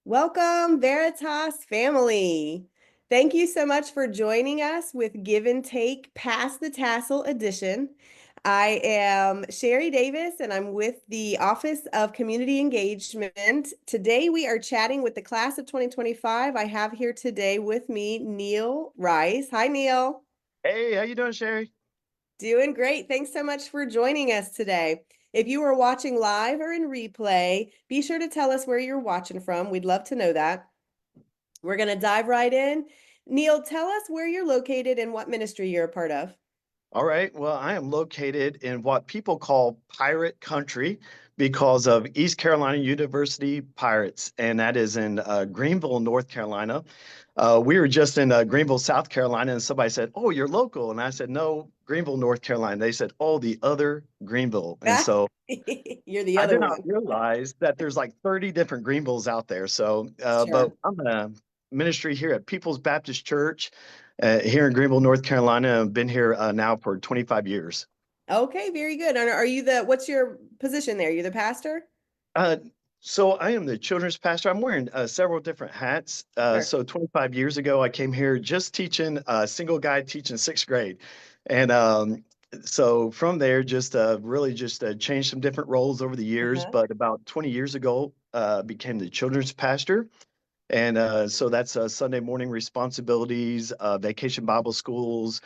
Welcome, Veritas family. Thank you so much for joining us with Give and Take Pass the Tassel edition. I am Sherry Davis and I'm with the Office of Community Engagement. Today we are chatting with the class of 2025. I have here today with me Neal Rice. Hi, Neal. Hey, how you doing, Sherry? Doing great. Thanks so much for joining us today. If you are watching live or in replay, be sure to tell us where you're watching from. We'd love to know that. We're going to dive right in. Neal, tell us where you're located and what ministry you're a part of. All right. Well, I am located in what people call pirate country because of East Carolina University Pirates, and that is in Greenville, North Carolina. We were just in Greenville, South Carolina, and somebody said, "Oh, you're local," and I said, "No, Greenville, North Carolina." They said, "Oh, the other Greenville," and so You're the I other did not one. realize that there's like 30 different Greenvilles out there. So, but Sure. I'm in a ministry here at People's Baptist Church here in Greenville, North Carolina. I've been here now for 25 years. Okay, very good. And what's your position there? You're the pastor? Uh, so I am the children's pastor. I'm wearing several different hats. Sure. So 25 years ago, I came here just teaching single guy teaching sixth grade. And so from there, just really just changed some different roles over the years. Uh-huh. But about 20 years ago, became the children's pastor. And so that's Sunday morning responsibilities, vacation Bible schools,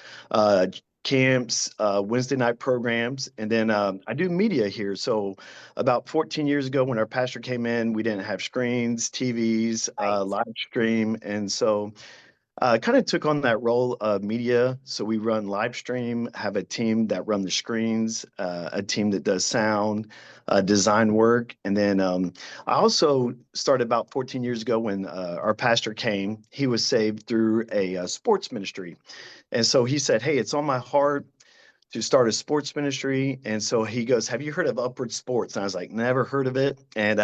camps, Wednesday night programs. And then I do media here. So about 14 years ago, when our pastor came in, we didn't have screens, TVs, Right. live stream. And so kind of took on that role of media. So we run live stream, have a team that run the screens, a team that does sound, design work. And then I also started about 14 years ago when our pastor came. He was saved through a sports ministry. And so he said, "Hey, it's on my heart to start a sports ministry." And so he goes, "Have you heard of Upward Sports?" And I was like, "Never heard of it." And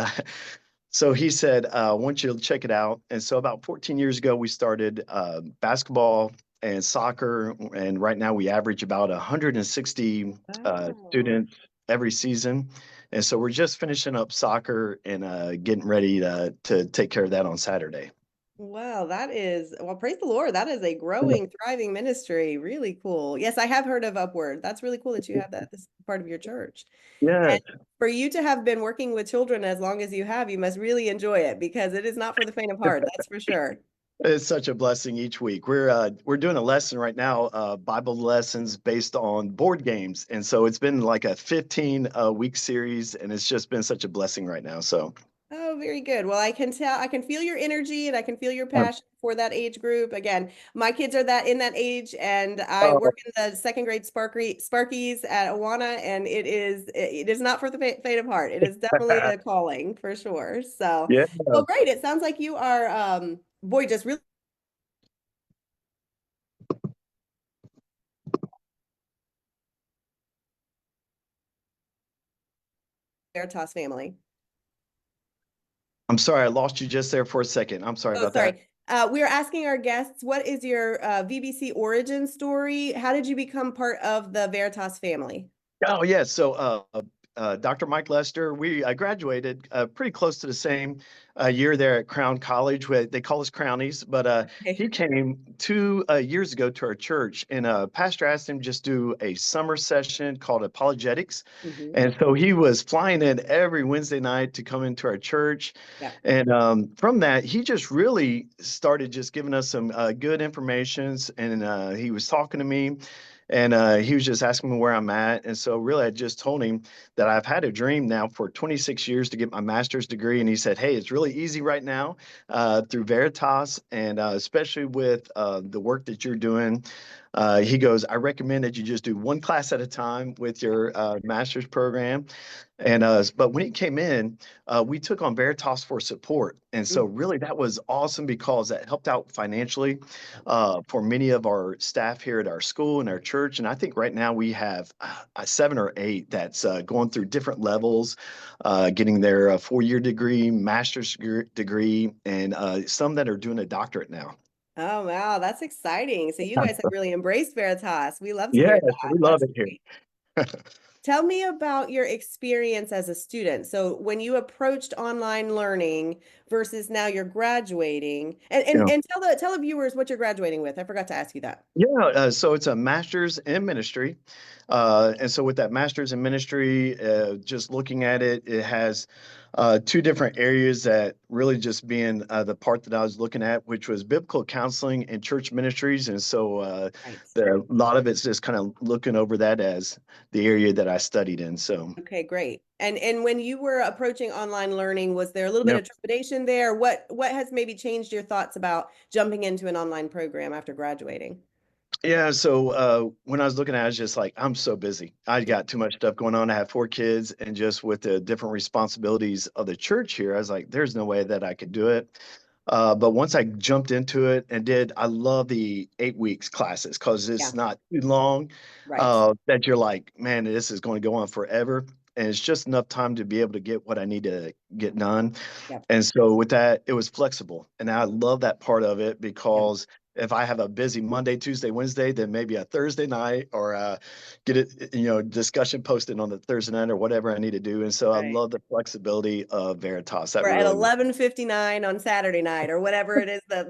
so he said, "I want you to check it out." And so about 14 years ago, we started basketball and soccer. And right now we average about 160 Wow. students every season. And so we're just finishing up soccer and getting ready to take care of that on Saturday. Wow, well, praise the Lord. That is a growing, thriving ministry. Really cool. Yes, I have heard of Upward. That's really cool that you have that this part of your church. And Yes, for you to have been working with children as long as you have, you must really enjoy it because it is not for the faint of heart, that's for sure. it's such a blessing each week. We're doing a lesson right now, Bible lessons based on board games, and so it's been like a 15 week series, and it's just been such a blessing right now. So, Oh, very good. Well, I can tell, I can feel your energy and I can feel your uh, passion for that age group. Again, my kids are that in that age, and I oh, work in the second grade Sparkies at Awana, and it is not for the faint of heart. It is definitely a calling for sure. So, yeah. well, great. It sounds like you are, boy, just really Veritas family. I'm sorry, I lost you just there for a second. I'm sorry Oh, about that. sorry. We are asking our guests, what is your VBC origin story? How did you become part of the Veritas family? Oh yeah, so Dr. Mike Lester, we I graduated pretty close to the same year there at Crown College. They call us Crownies, but he Okay. came 2 years ago to our church, and pastor asked him just do a summer session called apologetics, Hmm. and so he was flying in every Wednesday night to come into our church, Yeah. and from that he just really started just giving us some good informations, and he was talking to me. And he was just asking me where I'm at. And so, really, I just told him that I've had a dream now for 26 years to get my master's degree. And he said, "Hey, it's really easy right now through Veritas, and especially with the work that you're doing." He goes, "I recommend that you just do one class at a time with your master's program." And but when he came in, we took on Veritas for support, and so Mhm. really that was awesome because that helped out financially for many of our staff here at our school and our church. And I think right now we have 7 or 8 that's going through different levels, getting their 4 year degree, degree, and some that are doing a doctorate now. Oh, wow. That's exciting. So you guys have really embraced Veritas. We love to hear Yes, that. we love That's it here. great. Tell me about your experience as a student. So when you approached online learning versus now you're graduating, and tell the viewers what you're graduating with. I forgot to ask you that. Yeah, so it's a master's in ministry. And so with that master's in ministry, just looking at it, it has two different areas that really just being the part that I was looking at, which was biblical counseling and church ministries. And so Right. a lot of it's just kind of looking over that as the area that I studied in. So, Okay, great. And when you were approaching online learning, was there a little bit yeah. of trepidation there? What has maybe changed your thoughts about jumping into an online program after graduating? Yeah, so when I was looking at it, I was just like, I'm so busy. I got too much stuff going on. I have four kids, and just with the different responsibilities of the church here, I was like, there's no way that I could do it. But once I jumped into it and I love the 8 weeks classes because Yeah, it's not too long right. that you're like, man, this is going to go on forever. And it's just enough time to be able to get what I need to get done. Yeah, And so with that, it was flexible. And I love that part of it yeah, because if I have a busy Monday, Tuesday, Wednesday, then maybe a Thursday night or get it, discussion posted on the Thursday night or whatever I need to do. And so I right. love the flexibility of Veritas. That Or at really, 11:59 on Saturday night or whatever it is, the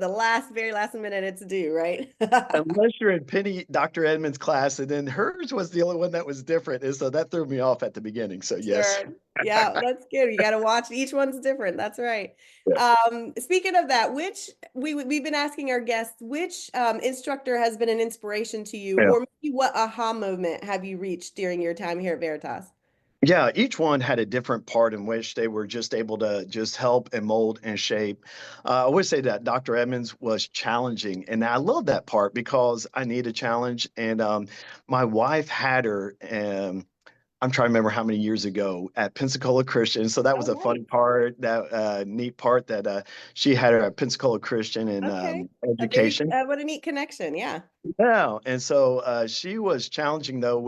very last minute it's due, right? unless you're in Penny, Dr. Edmonds' class, and then hers was the only one that was different. And so that threw me off at the beginning. So yes. Sure. Yeah, that's good. You got to watch. Each one's different. That's right. Yeah. Speaking of that, which we've been asking our guests, which instructor has been an inspiration to you, Yeah. or maybe what aha moment have you reached during your time here at Veritas? Yeah, each one had a different part in which they were just able to just help and mold and shape. I would say that Dr. Edmonds was challenging, and I love that part because I need a challenge. And my wife had her, I'm trying to remember how many years ago at Pensacola Christian. So that was Oh, a funny nice. part, that neat part that she had her at Pensacola Christian in Okay. A very education. what a neat connection. Yeah. Yeah, and so she was challenging though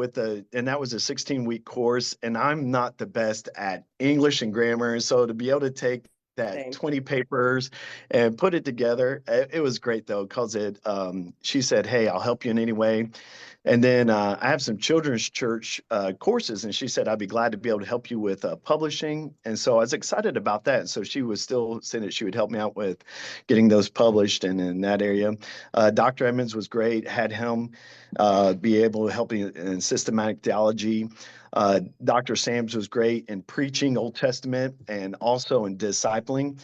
and that was a 16-week course, and I'm not the best at English and grammar, and so to be able to take that Same. 20 papers and put it together, it was great though, because she said, "Hey, I'll help you in any way." And then I have some children's church courses, and she said, I'd be glad to be able to help you with publishing. And so I was excited about that. And so she was still saying that she would help me out with getting those published and in that area. Dr. Edmonds was great, had him be able to help in systematic theology. Dr. Sams was great in preaching Old Testament and also in discipling.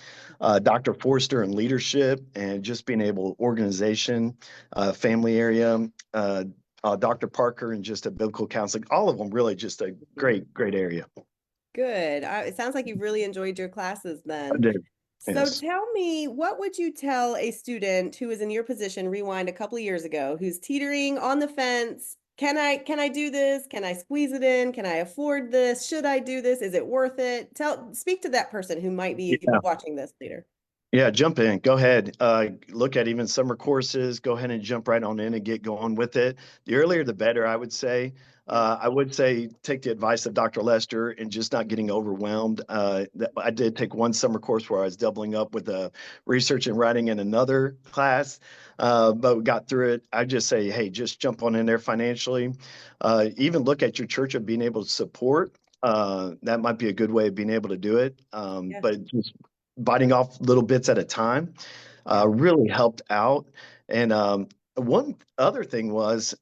Dr. Forster in leadership and just being able organization, family area. Dr. Parker and just a biblical counseling, all of them really just a Mhm. great, great area. Good. It sounds like you've really enjoyed your classes I then. did. So Yes. tell me, what would you tell a student who is in your position, rewind a couple of years ago, who's teetering on the fence? Can I do this? Can I squeeze it in? Can I afford this? Should I do this? Is it worth it? Speak to that person who might be Yeah. watching this later. Yeah, jump in. Go ahead. Look at even summer courses. Go ahead and jump right on in and get going with it. The earlier, the better, I would say. Yeah. I would say take the advice of Dr. Lester and just not getting overwhelmed. I did take one summer course where I was doubling up with research and writing in another class, but we got through it. I just say, hey, just jump on in there financially. Even look at your church of being able to support. That might be a good way of being able to do it. Yeah. But just biting off little bits at a time Yeah. really helped out. And one other thing was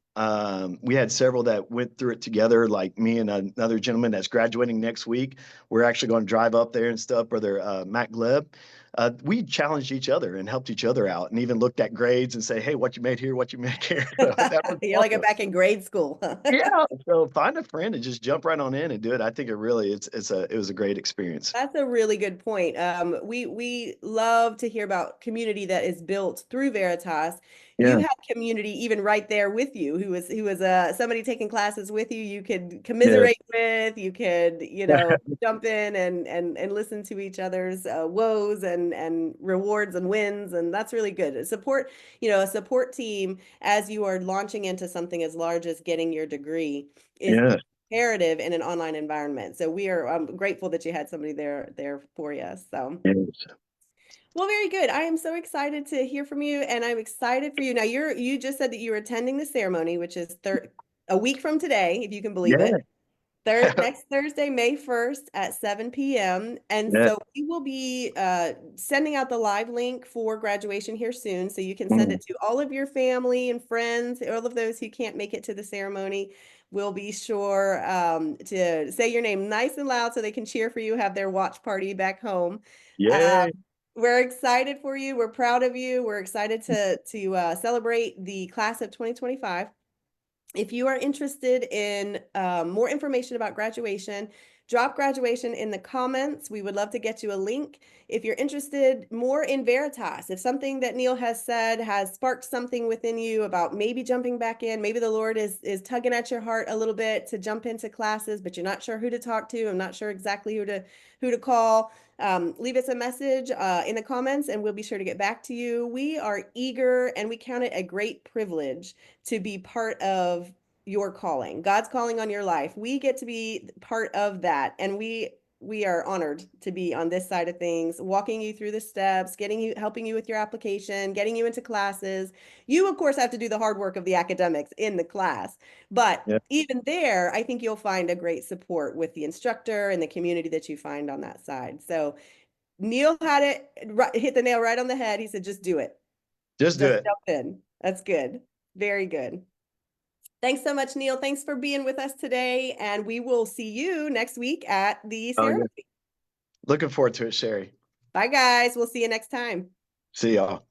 we had several that went through it together, like me and another gentleman that's graduating next week. We're actually going to drive up there and stuff, Brother Matt Gleb. We challenged each other and helped each other out and even looked at grades and say, hey, what you made here, what you made here. So that was You're like awesome. back in grade school. Yeah. So find a friend and just jump right on in and do it. I think it was a great experience. That's a really good point. We love to hear about community that is built through Veritas. You Yeah. had community even right there with you, who was somebody taking classes with you. You could Yeah. commiserate with. You could jump in and listen to each other's woes and rewards and wins, and that's really good. A support team as you are launching into something as large as getting your degree is Yeah. imperative in an online environment. So we are grateful that you had somebody there for you. So, Yes. well, very good. I am so excited to hear from you, and I'm excited for you. Now, you just said that you were attending the ceremony, which is a week from today, if you can believe Yeah. it. Next Thursday, May 1st at 7 p.m. And Yeah. so we will be sending out the live link for graduation here soon. So you can send Mm. it to all of your family and friends, all of those who can't make it to the ceremony. We'll be sure to say your name nice and loud so they can cheer for you, have their watch party back home. Yay. Um, we're excited for you. We're proud of you. We're excited to celebrate the class of 2025. If you are interested in more information about graduation, drop graduation in the comments. We would love to get you a link. If you're interested more in Veritas, if something that Neal has said has sparked something within you about maybe jumping back in, maybe the Lord is tugging at your heart a little bit to jump into classes, but you're not sure who to talk to. I'm not sure exactly who to call. Leave us a message in the comments and we'll be sure to get back to you. We are eager and we count it a great privilege to be part of your calling, God's calling on your life. We get to be part of that. And we are honored to be on this side of things, walking you through the steps, helping you with your application, getting you into classes. You, of course, have to do the hard work of the academics in the class. But Yeah. even there, I think you'll find a great support with the instructor and the community that you find on that side. So Neal had hit the nail right on the head. He said, just do it. Just do Just it. jump in. That's good. Very good. Thanks so much, Neal. Thanks for being with us today. And we will see you next week at the Oh, yeah. ceremony. Looking forward to it, Sherry. Bye, guys. We'll see you next time. See y'all.